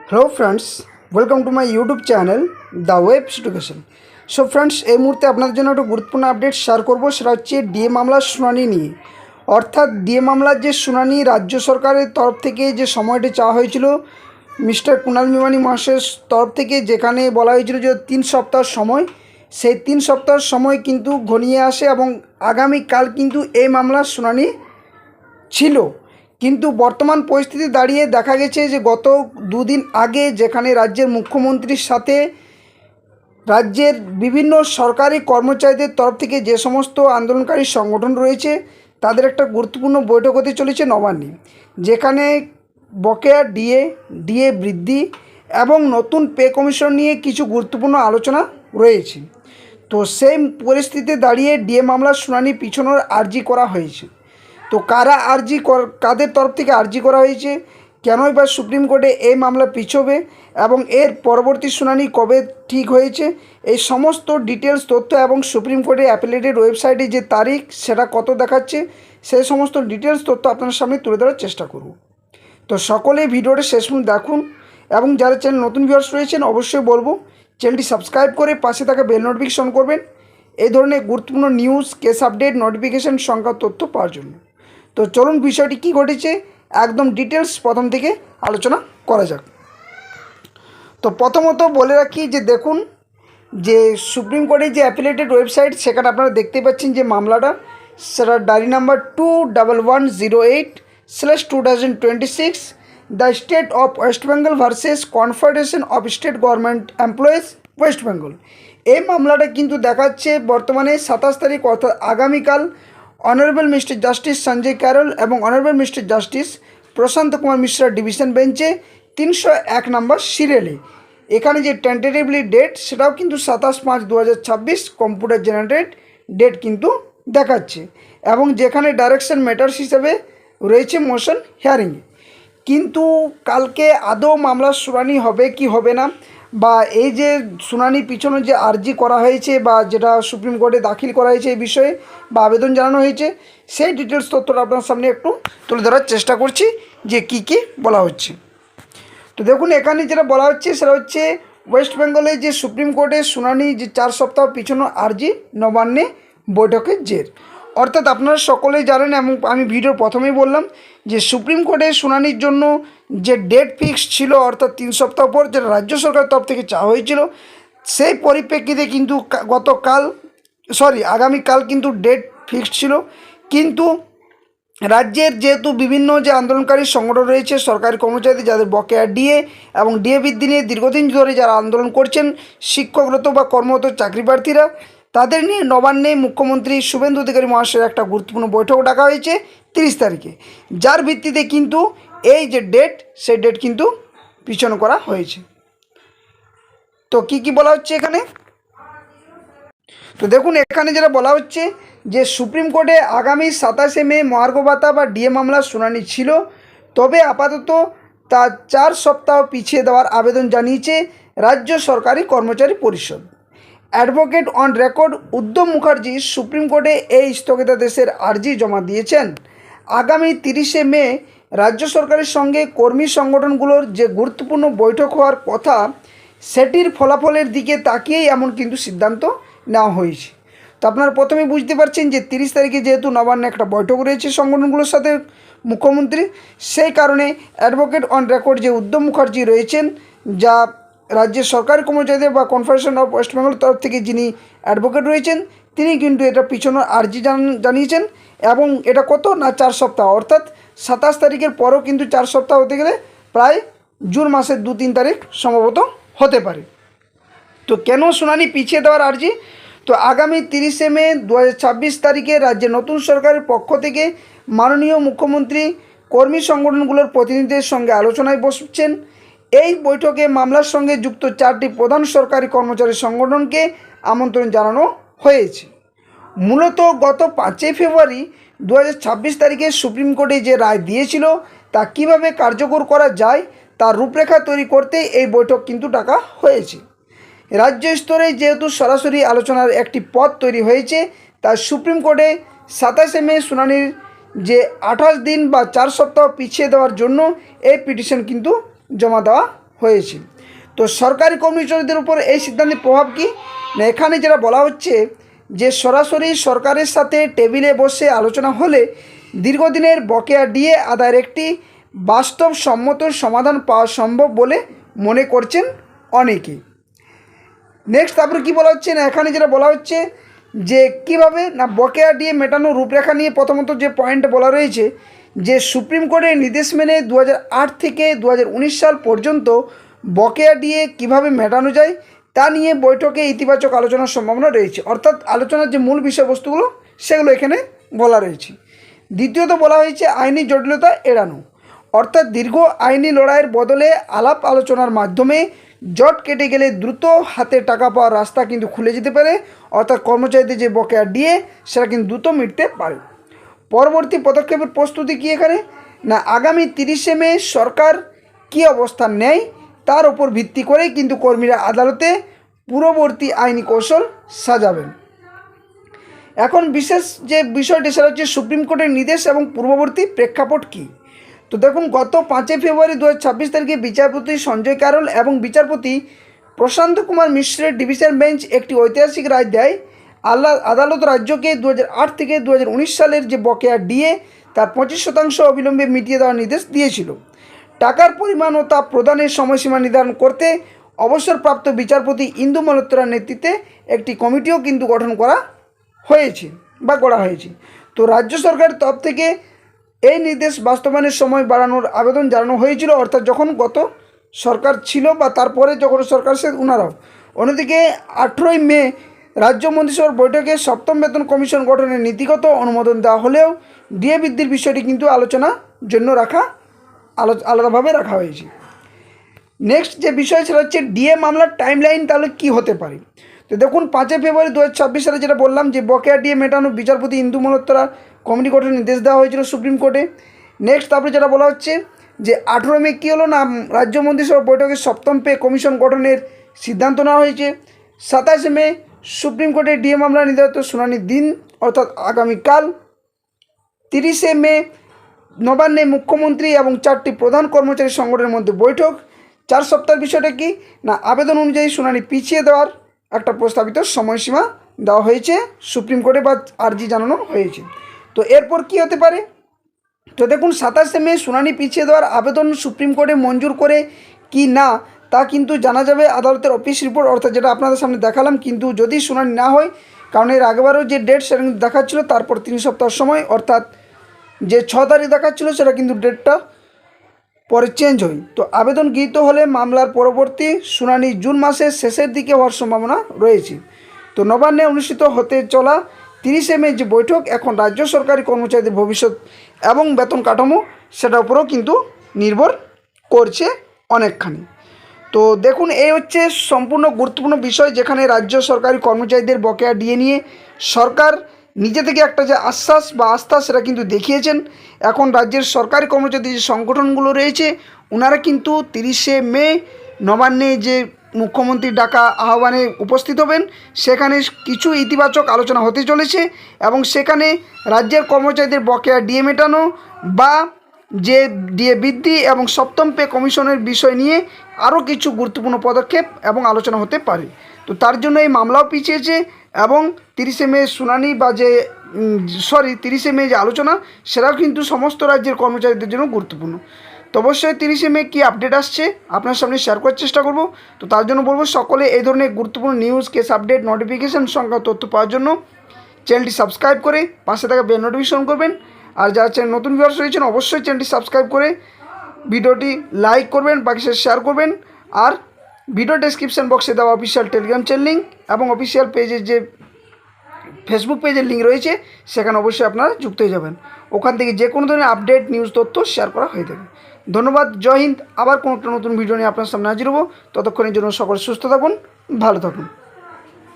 Hello friends, welcome to my YouTube channel the webs education. So friends, এই মুহূর্তে আপনাদের জন্য একটা গুরুত্বপূর্ণ আপডেট শেয়ার করব। সেটা হচ্ছে ডিএ মামলার শুনানি নিয়ে। অর্থাৎ ডিএ মামলার যে শুনানি রাজ্য সরকারের তরফ থেকে যে সময়টি চাওয়া হয়েছিল মিস্টার কুণাল বিমানী মহাশয়ের তরফ থেকে, যেখানে বলা হয়েছিল যে 3 সপ্তাহ সময়, সেই 3 সপ্তাহ সময় কিন্তু ঘনিয়ে আসে এবং আগামীকাল কিন্তু এই মামলার শুনানি ছিল। কিন্তু বর্তমান পরিস্থিতি দাঁড়িয়ে দেখা গেছে যে গত দুদিন আগে যেখানে রাজ্যের মুখ্যমন্ত্রীর সাথে রাজ্যের বিভিন্ন সরকারি কর্মচারীদের তরফ থেকে যে সমস্ত আন্দোলনকারী সংগঠন রয়েছে তাদের একটা গুরুত্বপূর্ণ বৈঠক হতে চলেছে নবান্নে, যেখানে বকেয়া ডিএ বৃদ্ধি এবং নতুন পে কমিশন নিয়ে কিছু গুরুত্বপূর্ণ আলোচনা রয়েছে। তো সেই পরিস্থিতিতে দাঁড়িয়ে ডিএ মামলার শুনানি পিছনোর আর্জি করা হয়েছে। তো কাদের তরফ থেকে আর্জি করা হয়েছে, কেনই বা সুপ্রিম কোর্টে এই মামলা পিছোবে এবং এর পরবর্তী শুনানি কবে ঠিক হয়েছে, এই সমস্ত ডিটেলস তথ্য এবং সুপ্রিম কোর্টের অ্যাপিলেটেড ওয়েবসাইটে যে তারিখ সেটা কত দেখাচ্ছে, সেই সমস্ত ডিটেলস তথ্য আপনার সামনে তুলে ধরার চেষ্টা করব। তো সকলে ভিডিওটা শেষ পর্যন্ত দেখুন এবং যারা চ্যানেল নতুন ভিউয়ার্স রয়েছেন অবশ্যই বলবো চ্যানেলটি সাবস্ক্রাইব করে পাশে থাকা বেল নোটিফিকেশন করবেন এই ধরনের গুরুত্বপূর্ণ নিউজ, কেস আপডেট, নোটিফিকেশন সংক্রান্ত তথ্য পাওয়ার জন্য। তো চলুন বিষয়টি কী ঘটেছে একদম ডিটেলস প্রথম থেকে আলোচনা করা যাক। তো প্রথমত বলে রাখি যে দেখুন, যে সুপ্রিম কোর্টের যে অ্যাপিলেটেড ওয়েবসাইট সেখানে আপনারা দেখতে পাচ্ছেন যে মামলাটা, সেটা diary number 21108/2026, the state of West Bengal versus confederation of state government employees West Bengal. এই মামলাটা কিন্তু দেখাচ্ছে বর্তমানে 27 তারিখ অর্থাৎ আগামীকাল honourable mister justice Sanjay Karol এবং honourable mister justice Prashant Kumar Mishra division বেঞ্চে 301 নম্বর সিরিয়ালে। এখানে যে টেন্টেটিভলি ডেট সেটাও কিন্তু 27/5/2026 কম্পিউটার জেনারেটেড ডেট কিন্তু দেখাচ্ছে এবং যেখানে ডাইরেকশন ম্যাটার্স হিসেবে রয়েছে মোশন হিয়ারিংয়ে। কিন্তু কালকে আদৌ মামলার শুনানি হবে কি হবে না, বা এই যে শুনানি পিছনে যে আর্জি করা হয়েছে বা যেটা সুপ্রিম কোর্টে দাখিল করা হয়েছে এই বিষয়ে বা আবেদন জানানো হয়েছে, সেই ডিটেলস তথ্যটা আপনার সামনে একটু তুলে ধরার চেষ্টা করছি যে কী কী বলা হচ্ছে। তো দেখুন, এখানে যেটা বলা হচ্ছে সেটা হচ্ছে ওয়েস্ট বেঙ্গলে যে সুপ্রিম কোর্টের শুনানি যে 4 সপ্তাহ পিছনো আর্জি নবান্নে বৈঠকের জের। অর্থাৎ আপনারা সকলেই জানেন এবং আমি ভিডিওর প্রথমেই বললাম যে সুপ্রিম কোর্টের শুনানির জন্য যে ডেট ফিক্স ছিল অর্থাৎ 3 সপ্তাহ পর, যেটা রাজ্য সরকারের তরফ থেকে চাওয়া হয়েছিল, সেই পরিপ্রেক্ষিতে কিন্তু আগামীকাল কিন্তু ডেট ফিক্সড ছিল। কিন্তু রাজ্যের যেহেতু বিভিন্ন যে আন্দোলনকারী সংগঠন রয়েছে, সরকারি কর্মচারীদের যাদের বকেয়া ডিএ এবং ডিএ বৃদ্ধি নিয়ে দীর্ঘদিন ধরে যারা আন্দোলন করছেন, শিক্ষকরত বা কর্মরত চাকরি প্রার্থীরা, তাদের নিয়ে নবান্নে মুখ্যমন্ত্রী শুভেন্দু অধিকারী মহাশয়ের একটা গুরুত্বপূর্ণ বৈঠক ডাকা হয়েছে 30 তারিখে, যার ভিত্তিতে কিন্তু এই যে ডেট সেই ডেট কিন্তু পিছন করা হয়েছে। তো কি বলা হচ্ছে এখানে, তো দেখুন এখানে যেটা বলা হচ্ছে যে সুপ্রিম কোর্টে আগামী 27শে মে মহার্ঘ ভাতা বা ডিএ মামলার শুনানি ছিল, তবে আপাতত তা 4 সপ্তাহ পিছিয়ে দেওয়ার আবেদন জানিয়েছে রাজ্য সরকারি কর্মচারী পরিষদ। Advocate on record Uddhav Mukherjee supreme কোর্টে এই স্থগিতাদেশের আর্জি জমা দিয়েছেন। আগামী 30শে মে রাজ্য সরকারের সঙ্গে কর্মী সংগঠনগুলোর যে গুরুত্বপূর্ণ বৈঠক হওয়ার কথা, সেটির ফলাফলের দিকে তাকিয়েই এমন কিন্তু সিদ্ধান্ত নেওয়া হয়েছে। তো আপনারা প্রথমেই বুঝতে পারছেন যে 30 তারিখে যেহেতু নবান্নে একটা বৈঠক রয়েছে সংগঠনগুলোর সাথে মুখ্যমন্ত্রী, সেই কারণে অ্যাডভোকেট অন রেকর্ড যে উদ্ধব মুখার্জি রয়েছেন, যা রাজ্যের সরকারি কর্মচারীদের বা কনফেডারেশন অফ ওয়েস্ট বেঙ্গলের তরফ থেকে যিনি অ্যাডভোকেট রয়েছেন, তিনি কিন্তু এটা পিছনের আর্জি জানিয়েছেন এবং এটা কত না 4 সপ্তাহ, অর্থাৎ 27 তারিখের পরও কিন্তু 4 সপ্তাহ হতে গেলে প্রায় জুন মাসের 2-3 তারিখ সম্ভবত হতে পারে। তো কেন শুনানি পিছিয়ে দেওয়ার আর্জি, তো আগামী 30শে মে 2026 তারিখে রাজ্যের নতুন সরকারের পক্ষ থেকে মাননীয় মুখ্যমন্ত্রী কর্মী সংগঠনগুলোর প্রতিনিধিদের সঙ্গে আলোচনায় বসছেন। এই বৈঠকে মামলার সঙ্গে যুক্ত 4টি প্রধান সরকারি কর্মচারী সংগঠনকে আমন্ত্রণ জানানো হয়েছে। মূলত গত 5 ফেব্রুয়ারি 2026 তারিখে সুপ্রিম কোর্টে যে রায় দিয়েছিল তা কিভাবে কার্যকর করা যায় তার রূপরেখা তৈরি করতে এই বৈঠক কিন্তু ডাকা হয়েছে। রাজ্য স্তরে যেহেতু সরাসরি আলোচনার একটি পথ তৈরি হয়েছে, তাই সুপ্রিম কোর্টে 27শে মে শুনানির যে 28 দিন বা 4 সপ্তাহ পিছিয়ে দেওয়ার জন্য এই পিটিশন কিন্তু জমা দেওয়া হয়েছে। তো সরকারি কর্মচারীদের উপর এই সিদ্ধান্তের প্রভাব কী না, এখানে যেটা বলা হচ্ছে যে সরাসরি সরকারের সাথে টেবিলে বসে আলোচনা হলে দীর্ঘদিনের বকেয়া ডিএ আদায়ের একটি বাস্তবসম্মত সমাধান পাওয়া সম্ভব বলে মনে করছেন অনেকে। নেক্সট তারপরে কী বলা হচ্ছে না, এখানে যেটা বলা হচ্ছে যে কীভাবে না বকেয়া ডিএ মেটানোর রূপরেখা নিয়ে প্রথমত যে পয়েন্ট বলা রয়েছে যে সুপ্রিম কোর্টের নির্দেশ মেনে 2008 থেকে 2019 সাল পর্যন্ত বকেয়া ডিএ কীভাবে মেটানো যায় তা নিয়ে বৈঠকে ইতিবাচক আলোচনার সম্ভাবনা রয়েছে। অর্থাৎ আলোচনার যে মূল বিষয়বস্তুগুলো সেগুলো এখানে বলা রয়েছে। দ্বিতীয়ত বলা হয়েছে আইনি জটিলতা এড়ানো, অর্থাৎ দীর্ঘ আইনি লড়াইয়ের বদলে আলাপ আলোচনার মাধ্যমে জট কেটে গেলে দ্রুত হাতে টাকা পাওয়ার রাস্তা কিন্তু খুলে যেতে পারে, অর্থাৎ কর্মচারীদের যে বকেয়া ডিএ সেটা কিন্তু দ্রুত মিটতে পারে। পরবর্তী পদক্ষেপের প্রস্তুতি কী এখানে না, আগামী 30শে মে সরকার কী অবস্থান নেয় তার উপর ভিত্তি করেই কিন্তু কর্মীরা আদালতে পূর্ববর্তী আইনি কৌশল সাজাবেন। এখন বিশেষ যে বিষয়টি সেটা হচ্ছে সুপ্রিম কোর্টের নির্দেশ এবং পূর্ববর্তী প্রেক্ষাপট কী। তো দেখুন, গত 5 ফেব্রুয়ারি 2026 তারিখে বিচারপতি সঞ্জয় কারোল এবং বিচারপতি প্রশান্ত কুমার মিশ্রের ডিভিশন বেঞ্চ একটি ঐতিহাসিক রায় দেয়। আদালত রাজ্যকে 2008 থেকে 2019 সালের যে বকেয়া ডিএ তার 25% অবিলম্বে মিটিয়ে দেওয়ার নির্দেশ দিয়েছিল। টাকার পরিমাণ ও তা প্রদানের সময়সীমা নির্ধারণ করতে অবসরপ্রাপ্ত বিচারপতি ইন্দু মালহোত্রার নেতৃত্বে একটি কমিটিও কিন্তু গঠন করা হয়েছে বা করা হয়েছে। তো রাজ্য সরকারের তরফ থেকে এই নির্দেশ বাস্তবায়নের সময় বাড়ানোর আবেদন জানানো হয়েছিল, অর্থাৎ যখন গত সরকার ছিল বা তারপরে যখন সরকার সে ওনারাও। অন্যদিকে 18ই মে রাজ্য মন্ত্রিসভার বৈঠকে সপ্তম বেতন কমিশন গঠনের নীতিগত অনুমোদন দেওয়া হলেও ডিএ বৃদ্ধির বিষয়টি কিন্তু আলোচনার জন্য আলাদাভাবে রাখা হয়েছে। নেক্সট যে বিষয় সেটা হচ্ছে ডিএ মামলার টাইমলাইন তাহলে কী হতে পারে। তো দেখুন, 5 ফেব্রুয়ারি 2026 সালে যেটা বললাম যে বকেয়া ডিএ মেটানো বিচারপতি ইন্দু মালহোত্রা কমিটি গঠনের নির্দেশ দেওয়া হয়েছিল সুপ্রিম কোর্টে। নেক্সট তারপরে যেটা বলা হচ্ছে যে 18 মে কী হলো না, রাজ্য মন্ত্রিসভার বৈঠকে সপ্তম পে কমিশন গঠনের সিদ্ধান্ত নেওয়া হয়েছে। 27 মে সুপ্রিম কোর্টের ডিএ মামলা নির্ধারিত শুনানির দিন অর্থাৎ আগামীকাল। 30শে মে নবান্নে মুখ্যমন্ত্রী এবং 4টি প্রধান কর্মচারী সংগঠনের মধ্যে বৈঠক। 4 সপ্তাহের বিষয়টা কি না, আবেদন অনুযায়ী শুনানি পিছিয়ে দেওয়ার একটা প্রস্তাবিত সময়সীমা দেওয়া হয়েছে সুপ্রিম কোর্টে বা আর্জি জানানো হয়েছে। তো এরপর কি হতে পারে, তো দেখুন 27শে মে শুনানি পিছিয়ে দেওয়ার আবেদন সুপ্রিম কোর্টে মঞ্জুর করে কি না তা কিন্তু জানা যাবে আদালতের অফিস রিপোর্ট, অর্থাৎ যেটা আপনাদের সামনে দেখালাম। কিন্তু যদি শুনানি না হয়, কারণ এর আগেবারও যে ডেট সেটা কিন্তু দেখাচ্ছিল তারপর 3 সপ্তাহ সময়, অর্থাৎ যে 6 তারিখ দেখাচ্ছিল সেটা কিন্তু ডেটটা পরে চেঞ্জ হয়। তো আবেদন গৃহীত হলে মামলার পরবর্তী শুনানি জুন মাসের শেষের দিকে হওয়ার সম্ভাবনা রয়েছে। তো নবান্নে অনুষ্ঠিত হতে চলা 30শে মে যে বৈঠক এখন রাজ্য সরকারি কর্মচারীদের ভবিষ্যৎ এবং বেতন কাঠামো সেটার উপরেও কিন্তু নির্ভর করছে অনেকখানি। তো দেখুন, এই হচ্ছে সম্পূর্ণ গুরুত্বপূর্ণ বিষয় যেখানে রাজ্য সরকারি কর্মচারীদের বকেয়া ডিএ নিয়ে সরকার নিজে থেকে একটা যে আশ্বাস বা আস্থা সেটা কিন্তু দেখিয়েছেন। এখন রাজ্যের সরকারি কর্মচারী যে সংগঠনগুলো রয়েছে ওনারা কিন্তু 30শে মে নবান্নে যে মুখ্যমন্ত্রীর ডাকা আহ্বানে উপস্থিত হবেন, সেখানে কিছু ইতিবাচক আলোচনা হতে চলেছে এবং সেখানে রাজ্যের কর্মচারীদের বকেয়া ডিএ মেটানো বা যে ডিএ বৃদ্ধি এবং সপ্তম পে কমিশনের বিষয় নিয়ে আরও কিছু গুরুত্বপূর্ণ পদক্ষেপ এবং আলোচনা হতে পারে। তো তার জন্য এই মামলাও পিছিয়েছে এবং 30শে মে শুনানি বা যে 30শে মে যে আলোচনা সেটাও কিন্তু সমস্ত রাজ্যের কর্মচারীদের জন্য গুরুত্বপূর্ণ। তো অবশ্যই 30শে মে কী আপডেট আসছে আপনার সামনে শেয়ার করার চেষ্টা করব। তো তার জন্য বলবো সকলে এই ধরনের গুরুত্বপূর্ণ নিউজ, কেস আপডেট, নোটিফিকেশান সংক্রান্ত তথ্য পাওয়ার জন্য চ্যানেলটি সাবস্ক্রাইব করে পাশে থাকা বেল নোটিফিকেশন করবেন। আর যারা চ্যানেল নতুন ভিউয়ার্স রয়েছেন অবশ্যই চ্যানেলটি সাবস্ক্রাইব করে ভিডিওটি লাইক করবেন, বাকি সাথে শেয়ার করবেন। আর ভিডিও ডেসক্রিপশন বক্সে দেওয়া অফিসিয়াল টেলিগ্রাম চ্যানেল লিঙ্ক এবং অফিসিয়াল পেজের যে ফেসবুক পেজের লিঙ্ক রয়েছে সেখানে অবশ্যই আপনারা যুক্ত হয়ে যাবেন। ওখান থেকে যে কোনো ধরনের আপডেট, নিউজ, তথ্য শেয়ার করা হয়ে যাবে। ধন্যবাদ, জয় হিন্দ। আবার কোনো একটা নতুন ভিডিও নিয়ে আপনার সামনে হাজির হবো। ততক্ষণের জন্য সকলে সুস্থ থাকুন, ভালো থাকুন।